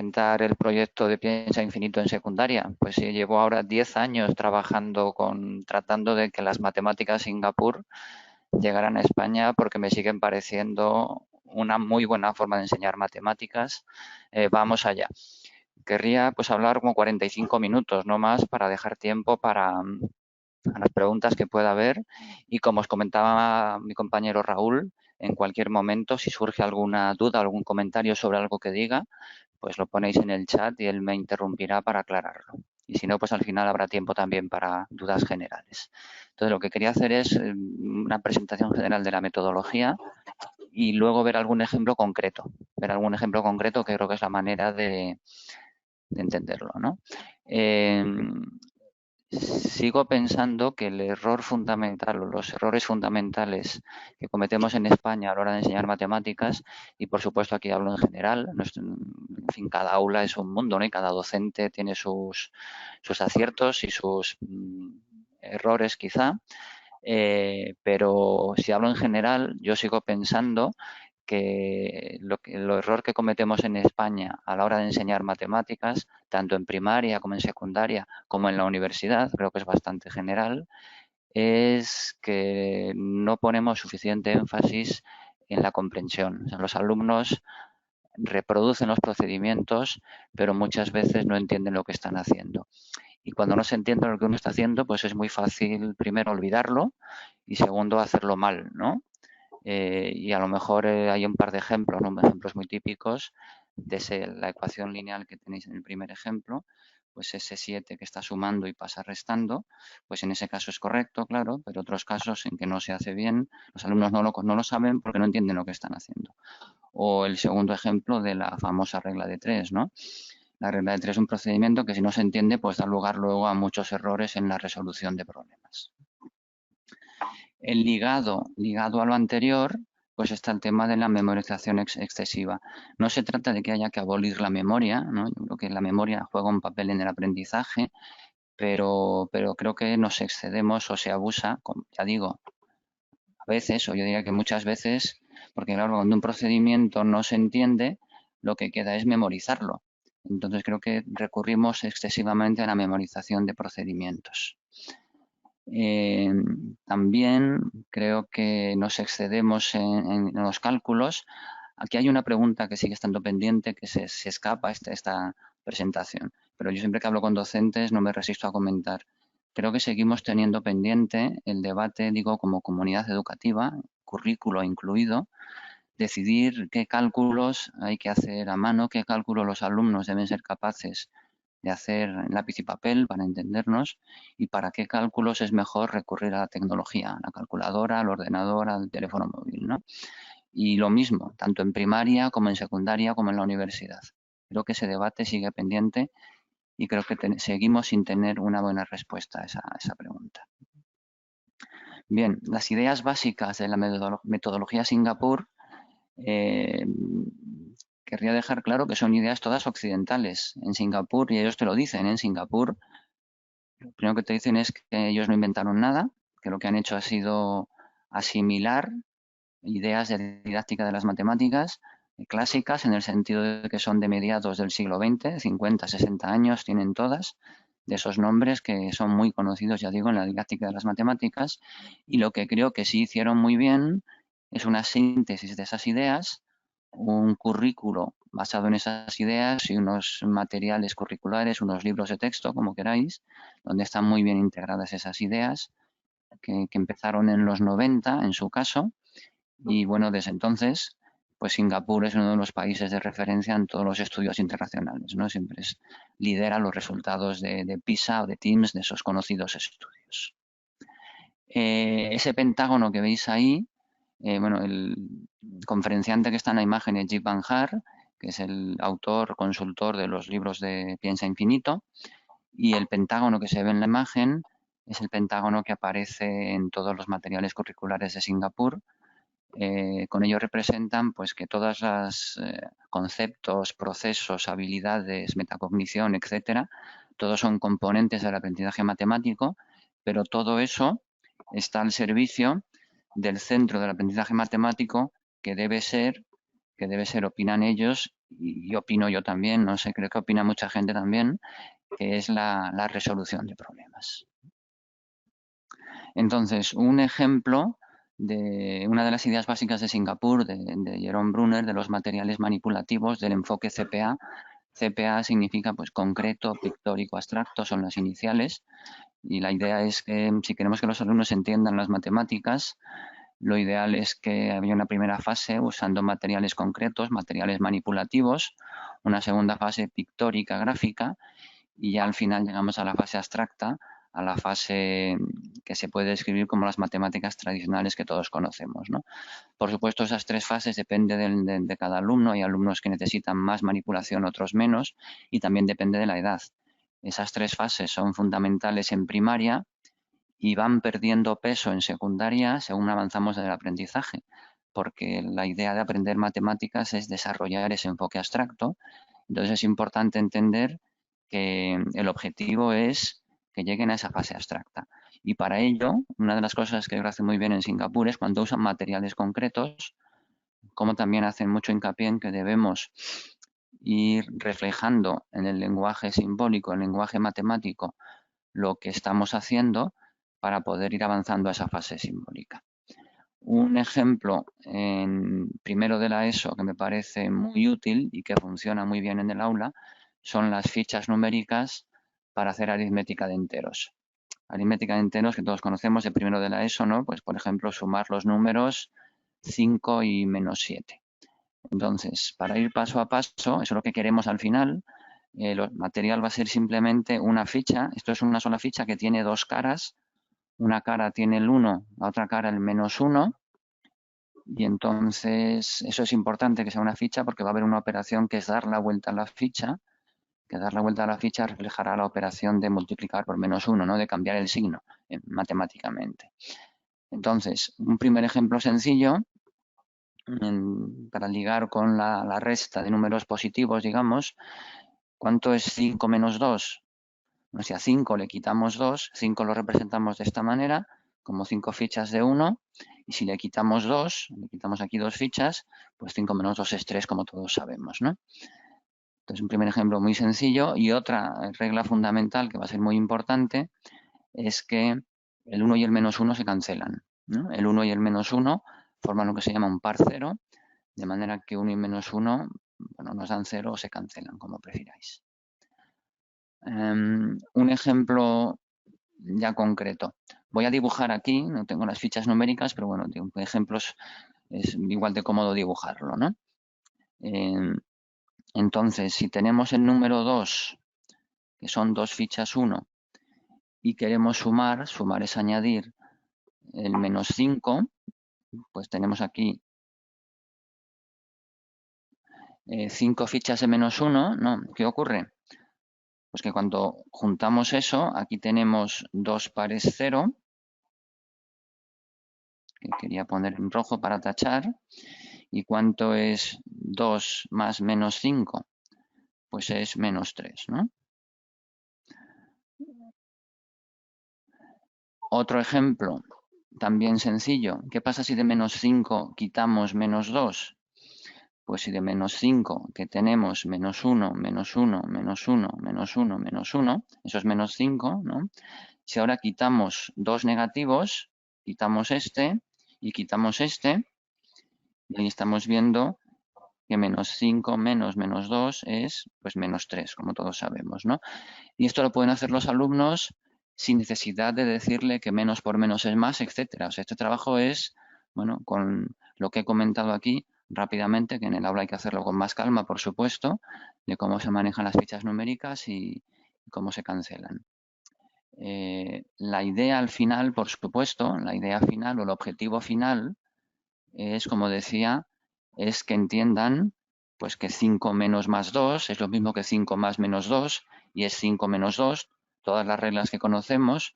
presentar el proyecto de Piensa Infinito en secundaria. Pues sí, llevo ahora 10 años trabajando tratando de que las matemáticas Singapur llegaran a España porque me siguen pareciendo una muy buena forma de enseñar matemáticas. Vamos allá. Querría pues hablar como 45 minutos, no más, para dejar tiempo para a las preguntas que pueda haber y como os comentaba mi compañero Raúl, en cualquier momento, si surge alguna duda, algún comentario sobre algo que diga, pues lo ponéis en el chat y él me interrumpirá para aclararlo. Y si no, pues al final habrá tiempo también para dudas generales. Entonces, lo que quería hacer es una presentación general de la metodología y luego ver algún ejemplo concreto. Ver algún ejemplo concreto que creo que es la manera de entenderlo, ¿no? Sigo pensando que el error fundamental o los errores fundamentales que cometemos en España a la hora de enseñar matemáticas, y por supuesto aquí hablo en general, en fin, cada aula es un mundo, ¿no? Y cada docente tiene sus aciertos y sus errores quizá, pero si hablo en general, yo sigo pensando que el error que cometemos en España a la hora de enseñar matemáticas, tanto en primaria como en secundaria, como en la universidad, creo que es bastante general, es que no ponemos suficiente énfasis en la comprensión. O sea, los alumnos reproducen los procedimientos, pero muchas veces no entienden lo que están haciendo. Y cuando no se entiende lo que uno está haciendo, pues es muy fácil, primero, olvidarlo y segundo, hacerlo mal, ¿no? Y a lo mejor hay un par de ejemplos, ¿no? Ejemplos muy típicos de la ecuación lineal que tenéis en el primer ejemplo, pues ese 7 que está sumando y pasa restando, pues en ese caso es correcto, claro, pero otros casos en que no se hace bien, los alumnos no lo saben porque no entienden lo que están haciendo. O el segundo ejemplo de la famosa regla de 3, ¿no? La regla de 3 es un procedimiento que si no se entiende, pues da lugar luego a muchos errores en la resolución de problemas. El ligado a lo anterior, pues está el tema de la memorización excesiva. No se trata de que haya que abolir la memoria, ¿no? Yo creo que la memoria juega un papel en el aprendizaje, pero creo que nos excedemos o se abusa, ya digo, a veces, o yo diría que muchas veces, porque claro, cuando un procedimiento no se entiende, lo que queda es memorizarlo. Entonces creo que recurrimos excesivamente a la memorización de procedimientos. También creo que nos excedemos en los cálculos. Aquí hay una pregunta que sigue estando pendiente, que se escapa esta presentación, pero yo siempre que hablo con docentes no me resisto a comentar. Creo que seguimos teniendo pendiente el debate, digo, como comunidad educativa, currículo incluido, decidir qué cálculos hay que hacer a mano, qué cálculos los alumnos deben ser capaces de hacer en lápiz y papel para entendernos y para qué cálculos es mejor recurrir a la tecnología, a la calculadora, al ordenador, al teléfono móvil, ¿no? Y lo mismo, tanto en primaria como en secundaria como en la universidad. Creo que ese debate sigue pendiente y creo que seguimos sin tener una buena respuesta a esa pregunta. Bien, las ideas básicas de la metodología Singapur querría dejar claro que son ideas todas occidentales. En Singapur, y ellos te lo dicen, en Singapur, lo primero que te dicen es que ellos no inventaron nada, que lo que han hecho ha sido asimilar ideas de didáctica de las matemáticas clásicas en el sentido de que son de mediados del siglo XX, 50, 60 años tienen todas, de esos nombres que son muy conocidos, ya digo, en la didáctica de las matemáticas, y lo que creo que sí hicieron muy bien es una síntesis de esas ideas, un currículo basado en esas ideas y unos materiales curriculares, unos libros de texto, como queráis, donde están muy bien integradas esas ideas que empezaron en los 90, en su caso, y bueno, desde entonces, pues Singapur es uno de los países de referencia en todos los estudios internacionales, ¿no? Siempre lidera los resultados de PISA o de TIMSS, de esos conocidos estudios. Ese pentágono que veis ahí, bueno, el conferenciante que está en la imagen es Jeet Van Har, que es el autor, consultor de los libros de Piensa Infinito, y el pentágono que se ve en la imagen es el pentágono que aparece en todos los materiales curriculares de Singapur. Con ello representan pues que todos los conceptos, procesos, habilidades, metacognición, etcétera, todos son componentes del aprendizaje matemático, pero todo eso está al servicio del centro del aprendizaje matemático que debe ser, opinan ellos, y opino yo también, no sé, creo que opina mucha gente también, que es la resolución de problemas. Entonces, un ejemplo de una de las ideas básicas de Singapur, de Jerome Brunner, de los materiales manipulativos, del enfoque CPA. CPA significa pues concreto, pictórico, abstracto, son las iniciales. Y la idea es que si queremos que los alumnos entiendan las matemáticas, lo ideal es que haya una primera fase usando materiales concretos, materiales manipulativos, una segunda fase pictórica, gráfica, y ya al final llegamos a la fase abstracta, a la fase que se puede describir como las matemáticas tradicionales que todos conocemos, ¿no? Por supuesto, esas tres fases dependen de cada alumno. Hay alumnos que necesitan más manipulación, otros menos, y también depende de la edad. Esas tres fases son fundamentales en primaria y van perdiendo peso en secundaria según avanzamos en el aprendizaje, porque la idea de aprender matemáticas es desarrollar ese enfoque abstracto. Entonces es importante entender que el objetivo es que lleguen a esa fase abstracta. Y para ello, una de las cosas que lo hace muy bien en Singapur es cuando usan materiales concretos, como también hacen mucho hincapié en que debemos ir reflejando en el lenguaje simbólico, en el lenguaje matemático, lo que estamos haciendo para poder ir avanzando a esa fase simbólica. Un ejemplo en primero de la ESO que me parece muy útil y que funciona muy bien en el aula son las fichas numéricas para hacer aritmética de enteros. Aritmética de enteros que todos conocemos de primero de la ESO, ¿no? Pues por ejemplo sumar los números 5 y menos 7. Entonces, para ir paso a paso, eso es lo que queremos al final. El material va a ser simplemente una ficha. Esto es una sola ficha que tiene dos caras. Una cara tiene el 1, la otra cara el menos 1. Y entonces eso es importante que sea una ficha porque va a haber una operación que es dar la vuelta a la ficha, que dar la vuelta a la ficha reflejará la operación de multiplicar por menos 1, ¿no? De cambiar el signo matemáticamente. Entonces, un primer ejemplo sencillo para ligar con la resta de números positivos, digamos, ¿cuánto es 5 menos 2? O sea, a 5 le quitamos 2, 5 lo representamos de esta manera, como 5 fichas de 1, y si le quitamos 2, le quitamos aquí 2 fichas, pues 5 menos 2 es 3, como todos sabemos, ¿no? Entonces, un primer ejemplo muy sencillo, y otra regla fundamental que va a ser muy importante es que el 1 y el menos 1 se cancelan, ¿no? El 1 y el menos 1 forman lo que se llama un par cero, de manera que 1 y menos 1 bueno, nos dan 0 o se cancelan, como prefiráis. Un ejemplo ya concreto. Voy a dibujar aquí, no tengo las fichas numéricas, pero bueno, ejemplos es igual de cómodo dibujarlo, ¿no? Entonces, si tenemos el número 2, que son dos fichas 1, y queremos sumar, sumar es añadir el menos 5, pues tenemos aquí 5 fichas de menos 1, ¿no? ¿Qué ocurre? Pues que cuando juntamos eso, aquí tenemos dos pares 0, que quería poner en rojo para tachar. ¿Y cuánto es 2 más menos 5? Pues es menos 3, ¿no? Otro ejemplo, también sencillo. ¿Qué pasa si de menos 5 quitamos menos 2? Pues si de menos 5 que tenemos menos 1, menos 1, menos 1, menos 1, menos 1, eso es menos 5, ¿no? Si ahora quitamos dos negativos, quitamos este y quitamos este, y ahí estamos viendo que menos 5 menos menos 2 es pues menos 3, como todos sabemos, ¿no? Y esto lo pueden hacer los alumnos sin necesidad de decirle que menos por menos es más, etcétera. O sea, este trabajo es, bueno, con lo que he comentado aquí rápidamente, que en el aula hay que hacerlo con más calma, por supuesto, de cómo se manejan las fichas numéricas y cómo se cancelan. La idea al final, por supuesto, la idea final o el objetivo final es, como decía, es que entiendan pues que 5 menos más 2 es lo mismo que 5 más menos 2 y es 5 menos 2, todas las reglas que conocemos,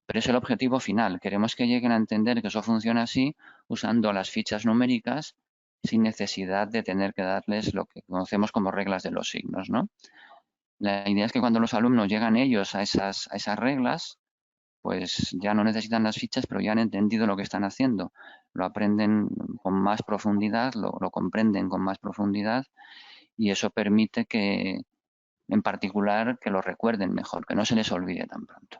pero es el objetivo final. Queremos que lleguen a entender que eso funciona así usando las fichas numéricas sin necesidad de tener que darles lo que conocemos como reglas de los signos, ¿no? La idea es que cuando los alumnos llegan ellos a esas reglas, pues ya no necesitan las fichas, pero ya han entendido lo que están haciendo. Lo aprenden con más profundidad, lo comprenden con más profundidad y eso permite que, en particular, que lo recuerden mejor, que no se les olvide tan pronto.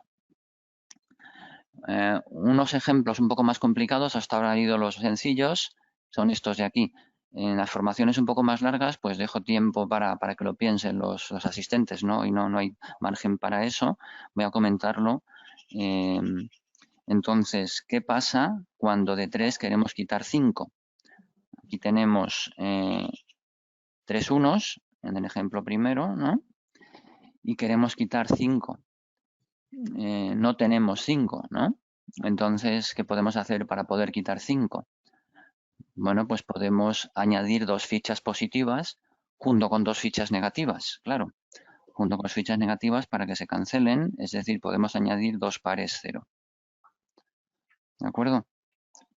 Unos ejemplos un poco más complicados, hasta ahora han ido los sencillos, son estos de aquí. En las formaciones un poco más largas, pues dejo tiempo para que lo piensen los asistentes, ¿no? Y no hay margen para eso. Voy a comentarlo. Entonces, ¿qué pasa cuando de 3 queremos quitar 5? Aquí tenemos 3 unos, en el ejemplo primero, ¿no? Y queremos quitar 5. No tenemos 5, ¿no? Entonces, ¿qué podemos hacer para poder quitar 5? Bueno, pues podemos añadir 2 fichas positivas junto con 2 fichas negativas, claro. Junto con fichas negativas para que se cancelen, es decir, podemos añadir 2 pares 0. ¿De acuerdo?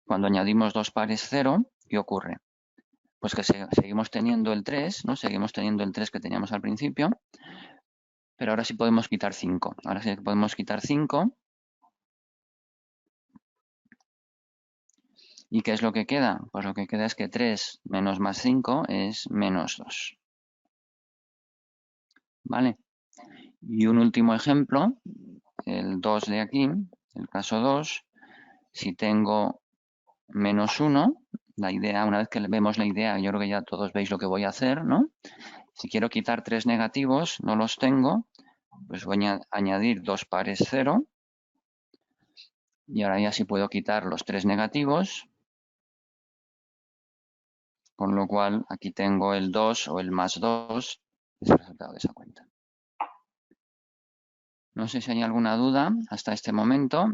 Cuando añadimos 2 pares 0, ¿qué ocurre? Pues que seguimos teniendo el 3, ¿no? Seguimos teniendo el 3 que teníamos al principio, pero ahora sí podemos quitar 5. Ahora sí podemos quitar 5. ¿Y qué es lo que queda? Pues lo que queda es que 3 menos más 5 es menos 2. ¿Vale? Y un último ejemplo, el 2 de aquí, el caso 2, si tengo menos 1, la idea, una vez que vemos la idea, yo creo que ya todos veis lo que voy a hacer, ¿no? Si quiero quitar 3 negativos, no los tengo, pues voy a añadir 2 pares 0. Y ahora ya sí puedo quitar los 3 negativos, con lo cual aquí tengo el 2 o el más 2, es el resultado de esa cuenta. No sé si hay alguna duda hasta este momento.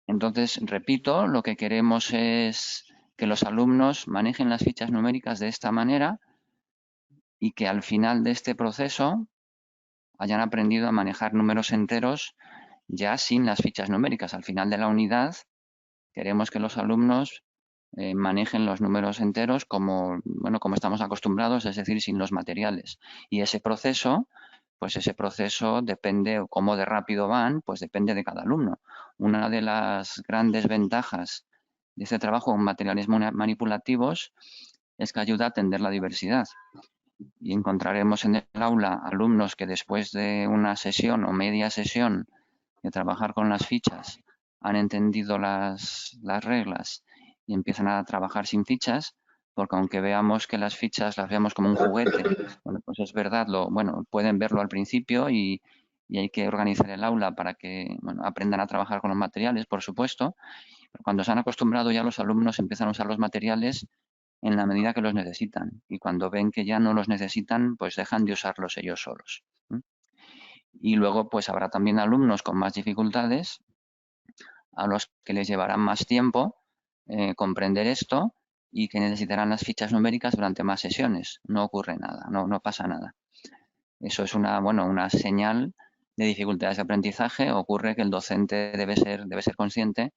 Entonces, repito, lo que queremos es que los alumnos manejen las fichas numéricas de esta manera y que al final de este proceso hayan aprendido a manejar números enteros ya sin las fichas numéricas. Al final de la unidad queremos que los alumnos manejen los números enteros como estamos acostumbrados, es decir, sin los materiales. Y ese proceso depende, cómo de rápido van, pues depende de cada alumno. Una de las grandes ventajas de este trabajo con materiales manipulativos es que ayuda a atender la diversidad. Y encontraremos en el aula alumnos que después de una sesión o media sesión de trabajar con las fichas han entendido las reglas y empiezan a trabajar sin fichas, porque aunque veamos que las fichas las vemos como un juguete, bueno, pues es verdad, pueden verlo al principio y hay que organizar el aula para que aprendan a trabajar con los materiales, por supuesto, pero cuando se han acostumbrado ya los alumnos empiezan a usar los materiales en la medida que los necesitan y cuando ven que ya no los necesitan, pues dejan de usarlos ellos solos. Y luego pues habrá también alumnos con más dificultades a los que les llevará más tiempo comprender esto y que necesitarán las fichas numéricas durante más sesiones. No ocurre nada, no pasa nada. Eso es una señal de dificultades de aprendizaje. Ocurre que el docente debe ser consciente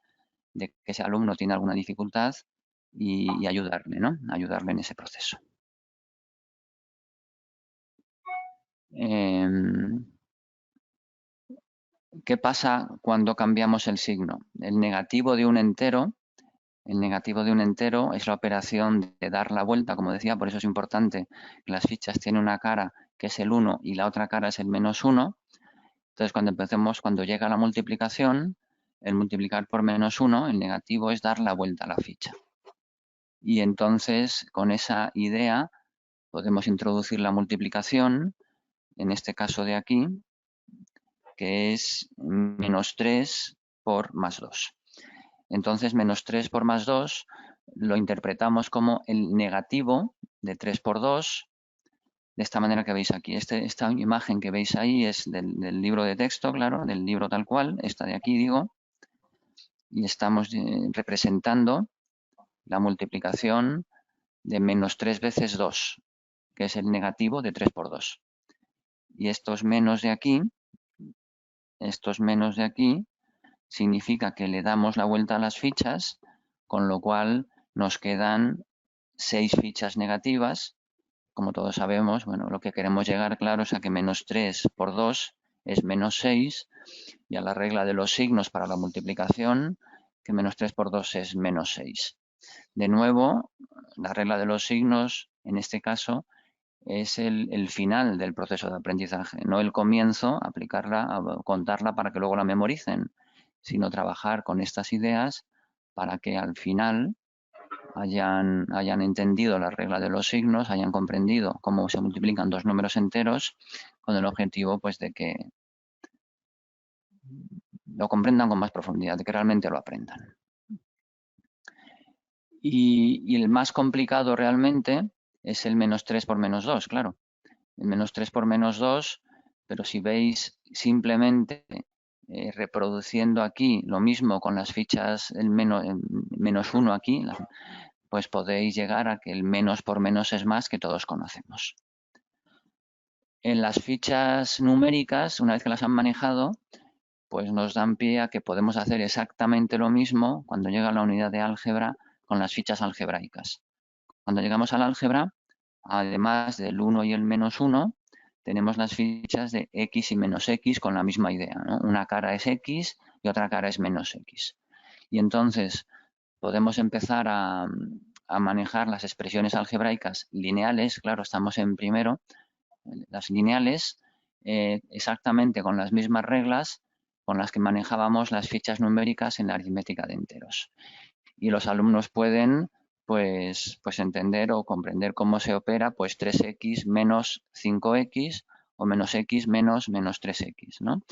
de que ese alumno tiene alguna dificultad y ayudarle, ¿no? Ayudarle en ese proceso. ¿Qué pasa cuando cambiamos el signo? El negativo de un entero es la operación de dar la vuelta, como decía, por eso es importante que las fichas tienen una cara que es el 1 y la otra cara es el menos 1. Entonces, cuando llega la multiplicación, el multiplicar por menos 1, el negativo es dar la vuelta a la ficha. Y entonces, con esa idea, podemos introducir la multiplicación, en este caso de aquí, que es menos 3 por más 2. Entonces, menos 3 por más 2 lo interpretamos como el negativo de 3 por 2, de esta manera que veis aquí. Esta imagen que veis ahí es del libro de texto, claro, del libro tal cual, esta de aquí digo, y estamos representando la multiplicación de menos 3 veces 2, que es el negativo de 3 por 2. Y estos menos de aquí significa que le damos la vuelta a las fichas, con lo cual nos quedan 6 fichas negativas. Como todos sabemos, lo que queremos llegar, claro, es a que menos 3 por 2 es menos 6, y a la regla de los signos para la multiplicación, que menos 3 por 2 es menos 6. De nuevo, la regla de los signos en este caso, es el final del proceso de aprendizaje, no el comienzo, aplicarla, contarla para que luego la memoricen, sino trabajar con estas ideas para que al final hayan entendido la regla de los signos, hayan comprendido cómo se multiplican dos números enteros, con el objetivo pues de que lo comprendan con más profundidad, de que realmente lo aprendan. Y el más complicado realmente es el -3 por -2, claro. El -3 por -2, pero si veis simplemente reproduciendo aquí lo mismo con las fichas, el -1 aquí, pues podéis llegar a que el menos por menos es más, que todos conocemos. En las fichas numéricas, una vez que las han manejado, pues nos dan pie a que podemos hacer exactamente lo mismo cuando llega la unidad de álgebra con las fichas algebraicas. Cuando llegamos al álgebra, además del 1 y el -1, tenemos las fichas de x y menos x con la misma idea, ¿no? Una cara es x y otra cara es menos x. Y entonces podemos empezar a manejar las expresiones algebraicas lineales, claro, estamos en primero, las lineales, exactamente con las mismas reglas con las que manejábamos las fichas numéricas en la aritmética de enteros. Y los alumnos pueden pues entender o comprender cómo se opera pues 3x menos 5x o menos x menos 3x, ¿no?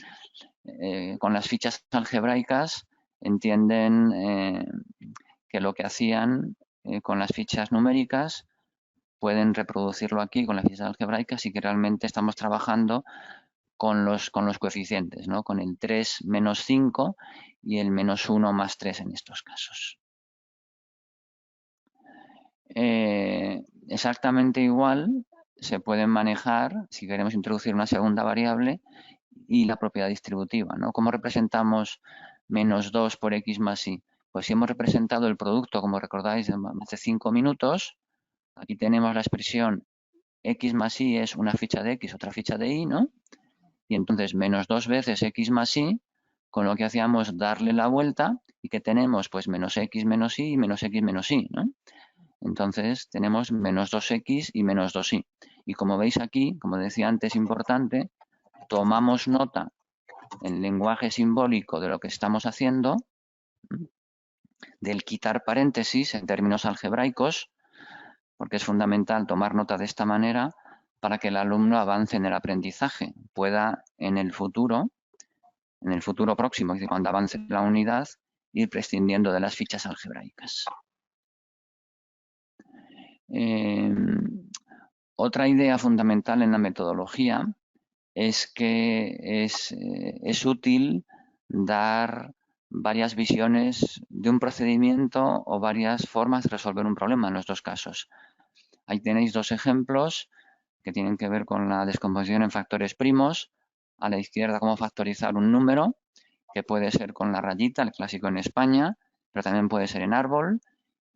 Con las fichas algebraicas entienden que lo que hacían con las fichas numéricas pueden reproducirlo aquí con las fichas algebraicas y que realmente estamos trabajando con los coeficientes, ¿no? Con el 3 menos 5 y el -1 más 3 en estos casos. Exactamente igual se pueden manejar si queremos introducir una segunda variable y la propiedad distributiva, ¿no? ¿Cómo representamos -2 por x más y? Pues si hemos representado el producto, como recordáis, hace 5 minutos, aquí tenemos la expresión x más y es una ficha de x, otra ficha de y, ¿no? Y entonces -2 veces x más y, con lo que hacíamos darle la vuelta y que tenemos pues -x menos y menos x menos y, ¿no? Entonces tenemos -2x y -2y. Y como veis aquí, como decía antes, importante, tomamos nota en lenguaje simbólico de lo que estamos haciendo, del quitar paréntesis en términos algebraicos, porque es fundamental tomar nota de esta manera para que el alumno avance en el aprendizaje, pueda en el futuro próximo, es decir, cuando avance la unidad, ir prescindiendo de las fichas algebraicas. Otra idea fundamental en la metodología es que es útil dar varias visiones de un procedimiento o varias formas de resolver un problema en los dos casos. Ahí tenéis dos ejemplos que tienen que ver con la descomposición en factores primos. A la izquierda, cómo factorizar un número, que puede ser con la rayita, el clásico en España, pero también puede ser en árbol,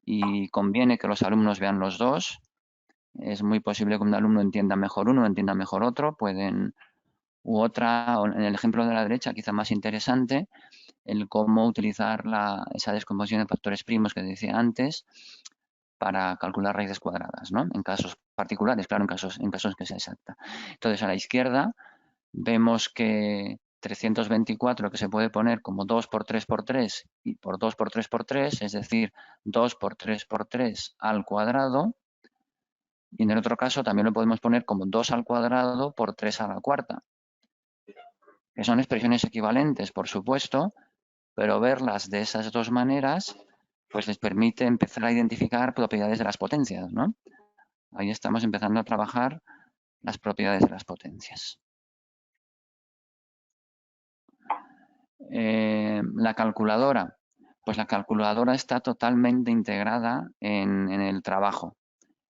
y conviene que los alumnos vean los dos. Es muy posible que un alumno entienda mejor uno, entienda mejor otro, u otra, en el ejemplo de la derecha, quizá más interesante, el cómo utilizar esa descomposición de factores primos que decía antes para calcular raíces cuadradas, ¿no? En casos particulares, claro, en casos que sea exacta. Entonces, a la izquierda vemos que 324 que se puede poner como 2 por 3 por 3 y por 2 por 3 por 3, es decir, 2 por 3 por 3 al cuadrado. Y en el otro caso también lo podemos poner como 2 al cuadrado por 3 a la cuarta. Que son expresiones equivalentes, por supuesto, pero verlas de esas dos maneras pues les permite empezar a identificar propiedades de las potencias, ¿no? Ahí estamos empezando a trabajar las propiedades de las potencias. La calculadora. Pues la calculadora está totalmente integrada en el trabajo.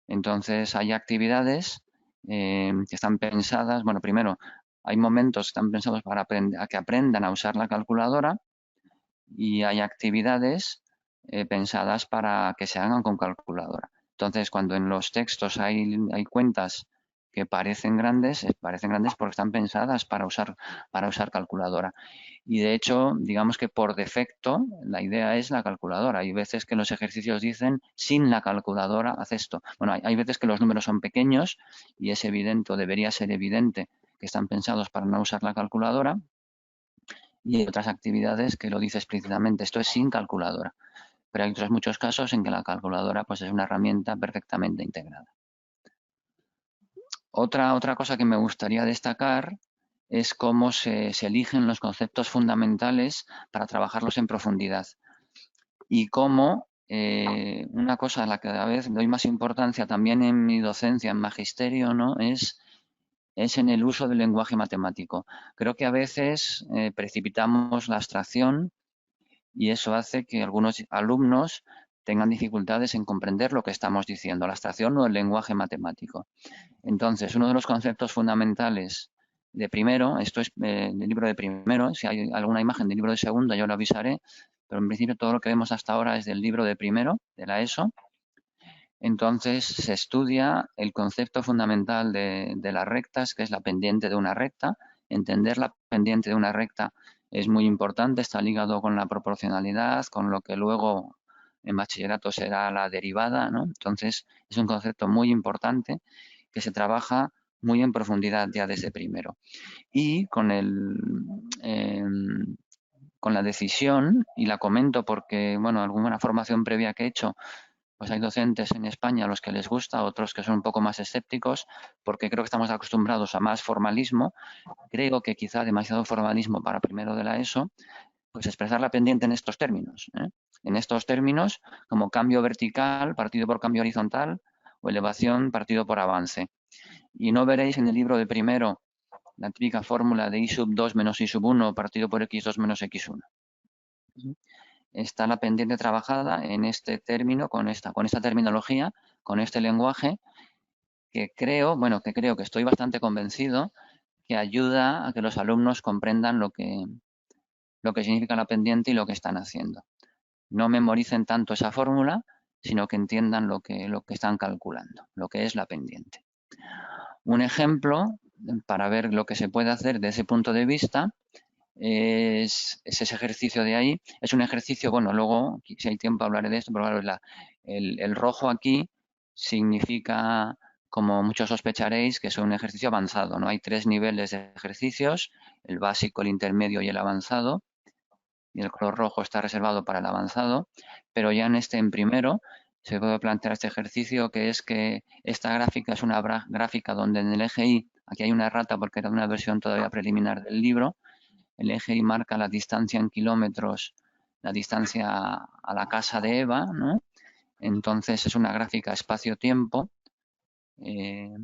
Entonces hay actividades que están pensadas, bueno, primero hay momentos que están pensados para que aprendan a usar la calculadora y hay actividades pensadas para que se hagan con calculadora. Entonces, cuando en los textos hay cuentas que parecen grandes porque están pensadas para usar calculadora. Y de hecho, digamos que por defecto la idea es la calculadora. Hay veces que los ejercicios dicen sin la calculadora haz esto. Bueno, hay veces que los números son pequeños y es evidente o debería ser evidente que están pensados para no usar la calculadora. Y hay otras actividades que lo dice explícitamente, esto es sin calculadora. Pero hay otros muchos casos en que la calculadora pues, es una herramienta perfectamente integrada. Otra cosa que me gustaría destacar es cómo se eligen los conceptos fundamentales para trabajarlos en profundidad. Y cómo una cosa a la que cada vez doy más importancia también en mi docencia, en magisterio, ¿no? es en el uso del lenguaje matemático. Creo que a veces precipitamos la abstracción y eso hace que algunos alumnos tengan dificultades en comprender lo que estamos diciendo, la abstracción o el lenguaje matemático. Entonces, uno de los conceptos fundamentales de primero, esto es del libro de primero, si hay alguna imagen del libro de segundo yo lo avisaré, pero en principio todo lo que vemos hasta ahora es del libro de primero, de la ESO. Entonces se estudia el concepto fundamental de las rectas, que es la pendiente de una recta. Entender la pendiente de una recta es muy importante, está ligado con la proporcionalidad, con lo que luego en bachillerato será la derivada, ¿no? Entonces es un concepto muy importante que se trabaja muy en profundidad ya desde primero. Y con con la decisión, y la comento porque, bueno, alguna formación previa que he hecho, pues hay docentes en España a los que les gusta, otros que son un poco más escépticos, porque creo que estamos acostumbrados a más formalismo. Creo que quizá demasiado formalismo para primero de la ESO, pues expresar la pendiente en estos términos. En estos términos, como cambio vertical partido por cambio horizontal o elevación partido por avance. Y no veréis en el libro de primero la típica fórmula de I sub 2 menos I sub 1 partido por X2 menos X1. Está la pendiente trabajada en este término, con esta terminología, con este lenguaje, que que estoy bastante convencido que ayuda a que los alumnos comprendan lo que significa la pendiente y lo que están haciendo. No memoricen tanto esa fórmula, sino que entiendan lo que están calculando, lo que es la pendiente. Un ejemplo para ver lo que se puede hacer de ese punto de vista es ese ejercicio de ahí. Es un ejercicio, bueno, luego, si hay tiempo hablaré de esto, pero claro, el rojo aquí significa, como muchos sospecharéis, que es un ejercicio avanzado, ¿no? Hay 3 niveles de ejercicios, el básico, el intermedio y el avanzado, y el color rojo está reservado para el avanzado, pero ya en primero se puede plantear este ejercicio, que es que esta gráfica es una gráfica donde en el eje Y, aquí hay una errata porque era una versión todavía preliminar del libro, el eje Y marca la distancia en kilómetros, la distancia a la casa de Eva, ¿no? Entonces es una gráfica espacio-tiempo, que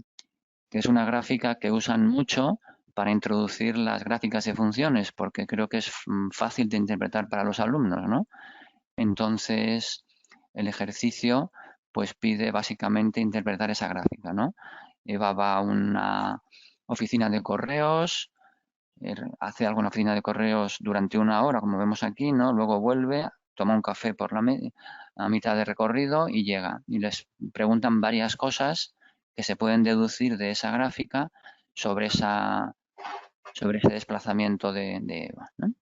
es una gráfica que usan mucho para introducir las gráficas de funciones, porque creo que es fácil de interpretar para los alumnos, ¿no? Entonces, el ejercicio pues pide básicamente interpretar esa gráfica, ¿no? Eva va a una oficina de correos, hace alguna oficina de correos durante 1 hora, como vemos aquí, ¿no? Luego vuelve, toma un café por a mitad de recorrido y llega. Y les preguntan varias cosas que se pueden deducir de esa gráfica sobre ese desplazamiento de Eva, ¿no?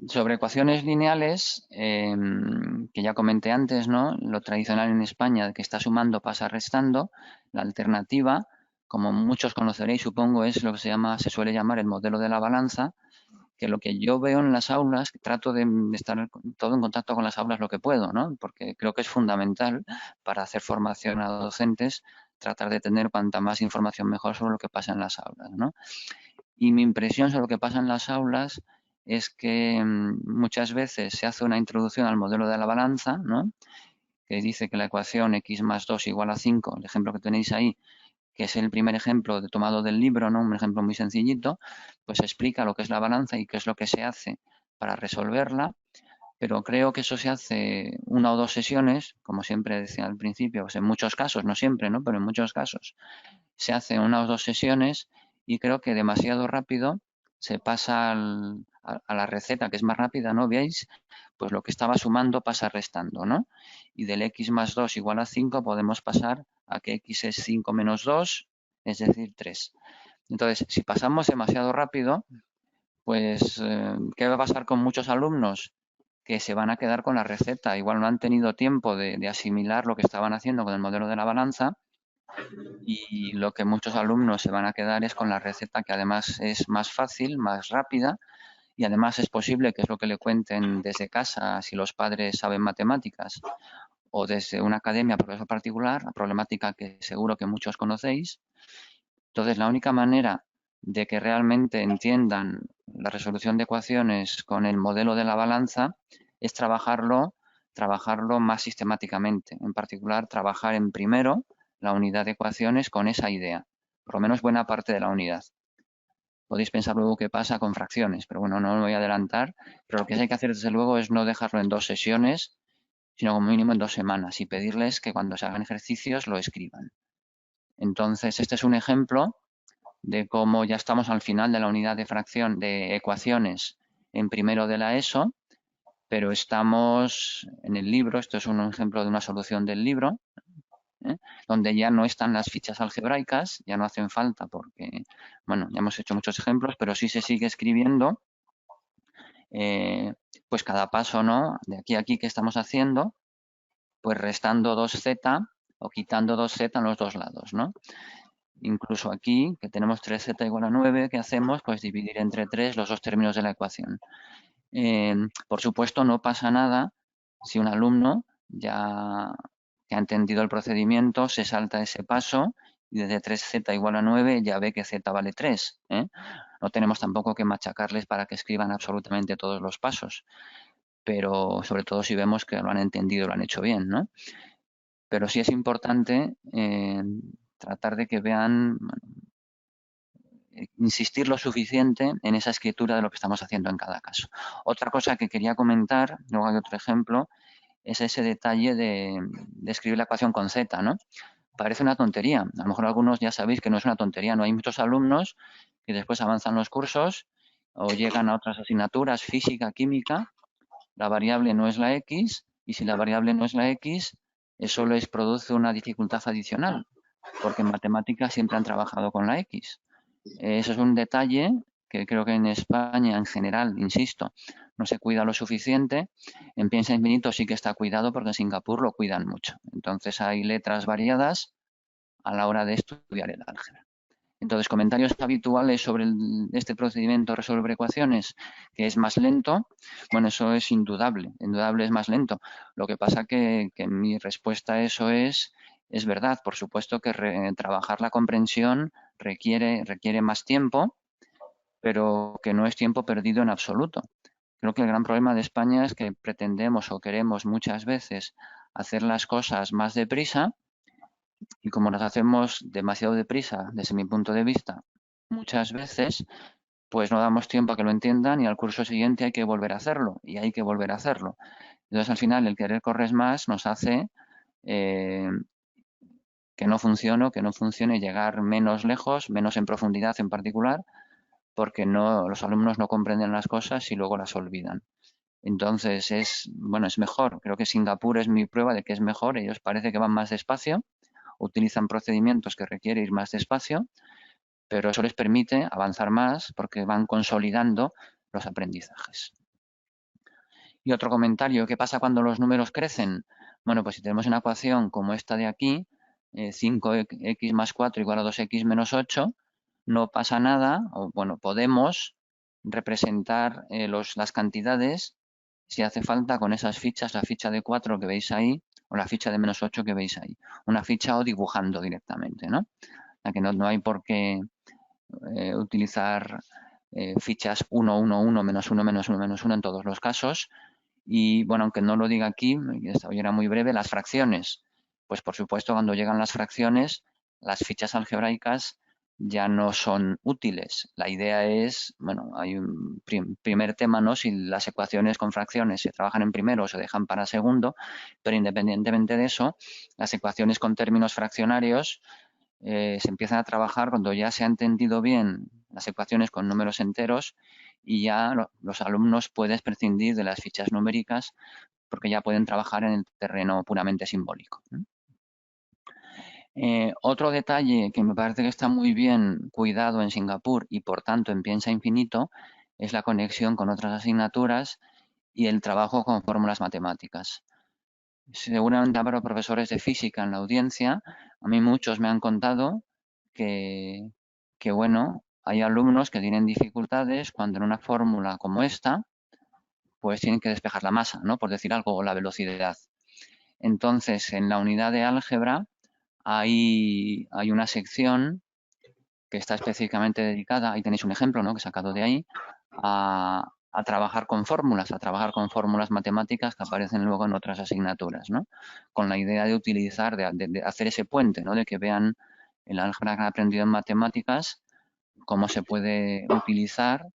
Sobre ecuaciones lineales, que ya comenté antes, ¿no? Lo tradicional en España, que está sumando pasa restando, la alternativa, como muchos conoceréis, supongo, es lo que se suele llamar el modelo de la balanza, que lo que yo veo en las aulas, trato de estar todo en contacto con las aulas lo que puedo, ¿no? Porque creo que es fundamental para hacer formación a docentes, tratar de tener cuanta más información mejor sobre lo que pasa en las aulas, ¿no? Y mi impresión sobre lo que pasa en las aulas es que muchas veces se hace una introducción al modelo de la balanza, ¿no? Que dice que la ecuación x más 2 igual a 5, el ejemplo que tenéis ahí, que es el primer ejemplo tomado del libro, ¿no? Un ejemplo muy sencillito, pues explica lo que es la balanza y qué es lo que se hace para resolverla, pero creo que eso se hace 1 o 2 sesiones, como siempre decía al principio, pues en muchos casos, no siempre, ¿no? Pero en muchos casos se hace 1 o 2 sesiones y creo que demasiado rápido se pasa a la receta, que es más rápida, ¿no? ¿Veis? Pues lo que estaba sumando pasa restando, ¿no? Y del x más 2 igual a 5 podemos pasar a que x es 5 menos 2, es decir, 3. Entonces, si pasamos demasiado rápido, pues, ¿qué va a pasar con muchos alumnos? Que se van a quedar con la receta. Igual no han tenido tiempo de asimilar lo que estaban haciendo con el modelo de la balanza y lo que muchos alumnos se van a quedar es con la receta, que además es más fácil, más rápida y además es posible que es lo que le cuenten desde casa si los padres saben matemáticas o desde una academia profesor particular, la problemática que seguro que muchos conocéis. Entonces, la única manera de que realmente entiendan la resolución de ecuaciones con el modelo de la balanza es trabajarlo más sistemáticamente. En particular, trabajar en primero la unidad de ecuaciones con esa idea, por lo menos buena parte de la unidad. Podéis pensar luego qué pasa con fracciones, pero bueno, no me voy a adelantar. Pero lo que hay que hacer, desde luego, es no dejarlo en 2 sesiones, sino como mínimo en 2 semanas y pedirles que cuando se hagan ejercicios lo escriban. Entonces, este es un ejemplo de cómo ya estamos al final de la unidad de fracción de ecuaciones en primero de la ESO, pero estamos en el libro, esto es un ejemplo de una solución del libro, donde ya no están las fichas algebraicas, ya no hacen falta porque, bueno, ya hemos hecho muchos ejemplos, pero sí se sigue escribiendo, pues cada paso, ¿no? De aquí a aquí que estamos haciendo, pues restando 2z o quitando 2z en los dos lados, ¿no? Incluso aquí, que tenemos 3z igual a 9, ¿qué hacemos? Pues dividir entre 3 los dos términos de la ecuación. Por supuesto, no pasa nada si un alumno ya que ha entendido el procedimiento se salta ese paso y desde 3z igual a 9 ya ve que z vale 3. No tenemos tampoco que machacarles para que escriban absolutamente todos los pasos, pero sobre todo si vemos que lo han entendido, lo han hecho bien, ¿no? Pero sí es importante tratar de que vean, insistir lo suficiente en esa escritura de lo que estamos haciendo en cada caso. Otra cosa que quería comentar, luego hay otro ejemplo, es ese detalle de escribir la ecuación con z, ¿no? Parece una tontería. A lo mejor algunos ya sabéis que no es una tontería. No hay muchos alumnos que después avanzan los cursos o llegan a otras asignaturas, física, química. La variable no es la x y si la variable no es la x, eso les produce una dificultad adicional, porque en matemáticas siempre han trabajado con la x. Eso es un detalle que creo que en España en general, insisto, no se cuida lo suficiente. En Piensa Infinito sí que está cuidado porque en Singapur lo cuidan mucho. Entonces hay letras variadas a la hora de estudiar el álgebra. Entonces, comentarios habituales sobre este procedimiento de resolver ecuaciones, que es más lento. Bueno, eso es indudable es más lento. Lo que pasa que mi respuesta a eso es verdad. Por supuesto que trabajar la comprensión requiere más tiempo, pero que no es tiempo perdido en absoluto. Creo que el gran problema de España es que pretendemos o queremos muchas veces hacer las cosas más deprisa y como las hacemos demasiado deprisa, desde mi punto de vista, muchas veces, pues no damos tiempo a que lo entiendan y al curso siguiente hay que volver a hacerlo y hay que volver a hacerlo. Entonces, al final, el querer correr más nos hace eh, que no funcione llegar menos lejos, menos en profundidad en particular, porque los alumnos no comprenden las cosas y luego las olvidan. Entonces, es mejor. Creo que Singapur es mi prueba de que es mejor. Ellos parece que van más despacio, utilizan procedimientos que requieren ir más despacio, pero eso les permite avanzar más porque van consolidando los aprendizajes. Y otro comentario, ¿qué pasa cuando los números crecen? Bueno, pues si tenemos una ecuación como esta de aquí, 5x más 4 igual a 2x menos 8, no pasa nada, o bueno, podemos representar las cantidades si hace falta con esas fichas, la ficha de 4 que veis ahí o la ficha de menos 8 que veis ahí. Una ficha o dibujando directamente, ¿no? La que no hay por qué utilizar fichas 1, 1, 1, menos 1, menos 1, menos 1 en todos los casos. Y bueno, aunque no lo diga aquí, hoy era muy breve, las fracciones. Pues por supuesto, cuando llegan las fracciones, las fichas algebraicas ya no son útiles. La idea es, bueno, hay un primer tema, ¿no? Si las ecuaciones con fracciones se trabajan en primero o se dejan para segundo, pero independientemente de eso, las ecuaciones con términos fraccionarios se empiezan a trabajar cuando ya se ha entendido bien las ecuaciones con números enteros y ya los alumnos pueden prescindir de las fichas numéricas porque ya pueden trabajar en el terreno puramente simbólico. Otro detalle que me parece que está muy bien cuidado en Singapur y por tanto en Piensa Infinito es la conexión con otras asignaturas y el trabajo con fórmulas matemáticas. Seguramente habrá profesores de física en la audiencia. A mí muchos me han contado que, bueno, hay alumnos que tienen dificultades cuando en una fórmula como esta, pues tienen que despejar la masa, ¿no? Por decir algo, o la velocidad. Entonces, en la unidad de álgebra hay una sección que está específicamente dedicada, ahí tenéis un ejemplo, ¿no? Que he sacado de ahí, a trabajar con fórmulas matemáticas que aparecen luego en otras asignaturas, ¿no? Con la idea de utilizar, de hacer ese puente, ¿no? De que vean el álgebra que han aprendido en matemáticas, cómo se puede utilizar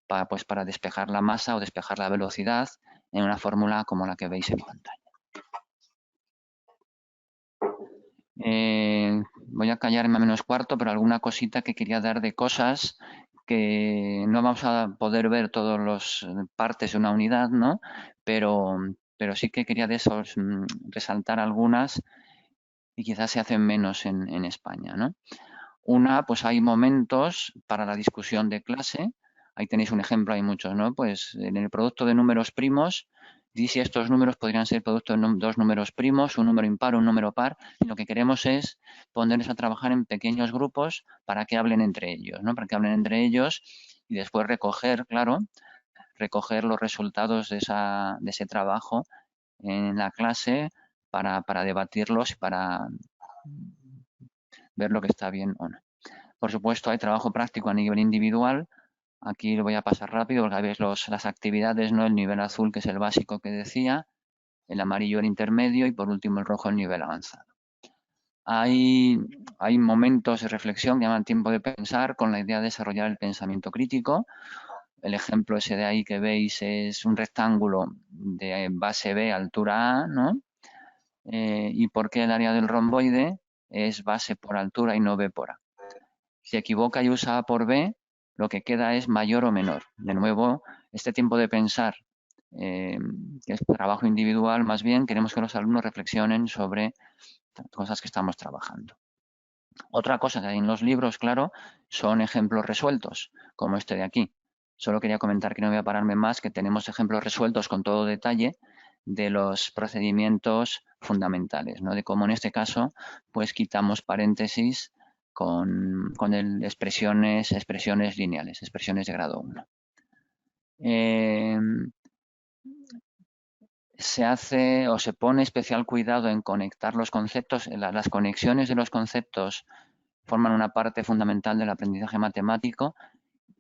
para despejar la masa o despejar la velocidad en una fórmula como la que veis en pantalla. Voy a callarme a menos cuarto, pero alguna cosita que quería dar de cosas que no vamos a poder ver todas las partes de una unidad, ¿no? Pero sí que quería resaltar algunas y quizás se hacen menos en España, ¿no? Una, pues hay momentos para la discusión de clase. Ahí tenéis un ejemplo, hay muchos, ¿no? Pues en el producto de números primos, di si estos números podrían ser producto de dos números primos, un número impar o un número par. Y lo que queremos es ponerles a trabajar en pequeños grupos para que hablen entre ellos, ¿no? Para que hablen entre ellos y después recoger, claro, recoger los resultados de ese trabajo en la clase para debatirlos y para ver lo que está bien o no. Por supuesto, hay trabajo práctico a nivel individual. Aquí lo voy a pasar rápido porque veis las actividades, ¿no? El nivel azul, que es el básico que decía, el amarillo el intermedio y por último el rojo el nivel avanzado. Hay momentos de reflexión que llaman tiempo de pensar con la idea de desarrollar el pensamiento crítico. El ejemplo ese de ahí que veis es un rectángulo de base B, altura A, ¿no? ¿Y por qué el área del romboide es base por altura y no B por A? Si equivoca y usa A por B, lo que queda es mayor o menor. De nuevo, este tiempo de pensar, que es trabajo individual, más bien queremos que los alumnos reflexionen sobre cosas que estamos trabajando. Otra cosa que hay en los libros, claro, son ejemplos resueltos, como este de aquí. Solo quería comentar que no voy a pararme más, que tenemos ejemplos resueltos con todo detalle de los procedimientos fundamentales, ¿no? De cómo en este caso, pues quitamos paréntesis con expresiones lineales, expresiones de grado 1. Se hace o se pone especial cuidado en conectar los conceptos, las conexiones de los conceptos forman una parte fundamental del aprendizaje matemático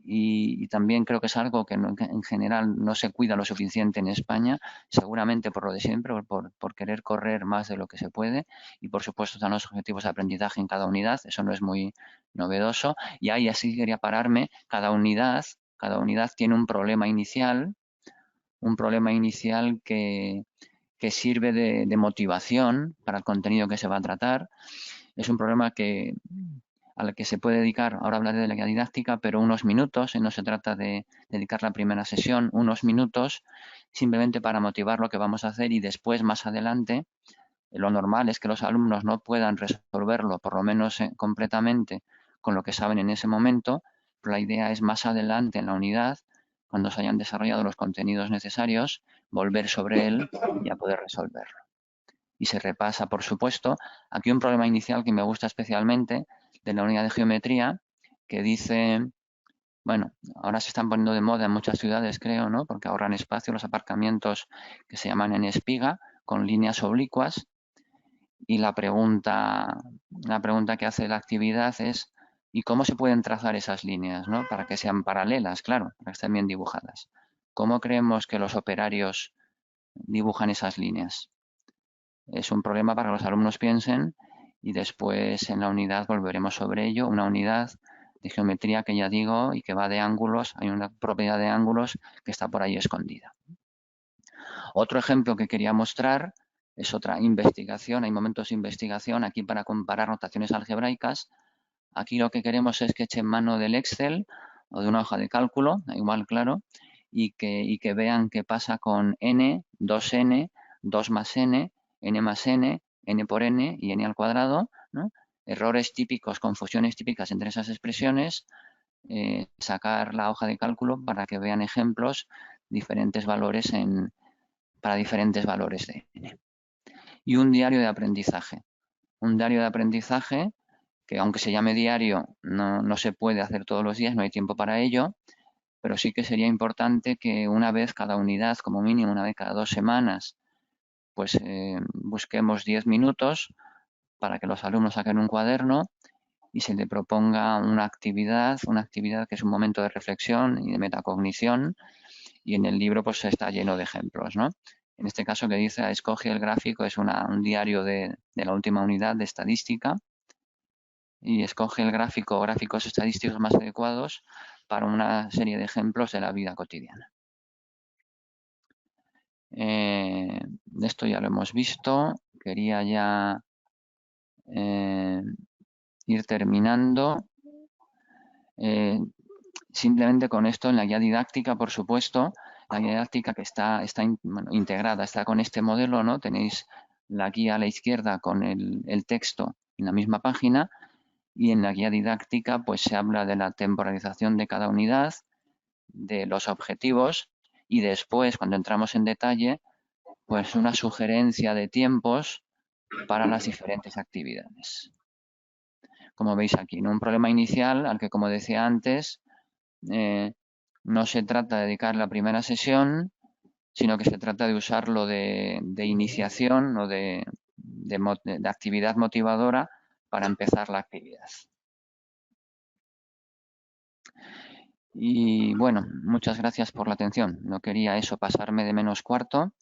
y también creo que es algo que en general no se cuida lo suficiente en España, seguramente por lo de siempre, por querer correr más de lo que se puede y por supuesto están los objetivos de aprendizaje en cada unidad, eso no es muy novedoso y ahí así quería pararme, cada unidad tiene un problema inicial que sirve de motivación para el contenido que se va a tratar. Es un problema al que se puede dedicar, ahora hablaré de la guía didáctica, pero unos minutos, no se trata de dedicar la primera sesión, unos minutos simplemente para motivar lo que vamos a hacer y después, más adelante, lo normal es que los alumnos no puedan resolverlo, por lo menos completamente, con lo que saben en ese momento, pero la idea es más adelante en la unidad, cuando se hayan desarrollado los contenidos necesarios, volver sobre él y a poder resolverlo. Y se repasa, por supuesto, aquí un problema inicial que me gusta especialmente de la unidad de geometría, que dice, bueno, ahora se están poniendo de moda en muchas ciudades, creo, ¿no? Porque ahorran espacio los aparcamientos que se llaman en espiga, con líneas oblicuas. Y la pregunta que hace la actividad es, ¿y cómo se pueden trazar esas líneas, ¿no? Para que sean paralelas, claro, para que estén bien dibujadas. ¿Cómo creemos que los operarios dibujan esas líneas? Es un problema para que los alumnos piensen y después en la unidad volveremos sobre ello. Una unidad de geometría que ya digo y que va de ángulos. Hay una propiedad de ángulos que está por ahí escondida. Otro ejemplo que quería mostrar es otra investigación. Hay momentos de investigación aquí para comparar notaciones algebraicas. Aquí lo que queremos es que echen mano del Excel o de una hoja de cálculo, da igual, claro, y que vean qué pasa con n, 2n, 2 más n más n por n y n al cuadrado, ¿no? Errores típicos, confusiones típicas entre esas expresiones, sacar la hoja de cálculo para que vean ejemplos, diferentes valores para diferentes valores de n. Y un diario de aprendizaje. Un diario de aprendizaje que, aunque se llame diario, no se puede hacer todos los días, no hay tiempo para ello, pero sí que sería importante que una vez cada unidad, como mínimo una vez cada 2 semanas, pues busquemos 10 minutos para que los alumnos saquen un cuaderno y se le proponga una actividad que es un momento de reflexión y de metacognición, y en el libro pues está lleno de ejemplos, ¿no? En este caso que dice, escoge el gráfico, es un diario de la última unidad de estadística, y escoge el gráfico o gráficos estadísticos más adecuados para una serie de ejemplos de la vida cotidiana. Esto ya lo hemos visto. Quería ya ir terminando. Simplemente con esto, en la guía didáctica, por supuesto, la guía didáctica que está integrada, está con este modelo, ¿no? Tenéis la guía a la izquierda con el texto en la misma página, y en la guía didáctica pues se habla de la temporalización de cada unidad, de los objetivos, y después, cuando entramos en detalle, pues una sugerencia de tiempos para las diferentes actividades. Como veis aquí, ¿no? Un problema inicial al que, como decía antes, no se trata de dedicar la primera sesión, sino que se trata de usarlo de iniciación o de actividad motivadora para empezar la actividad. Y bueno, muchas gracias por la atención. No quería pasarme de menos cuarto.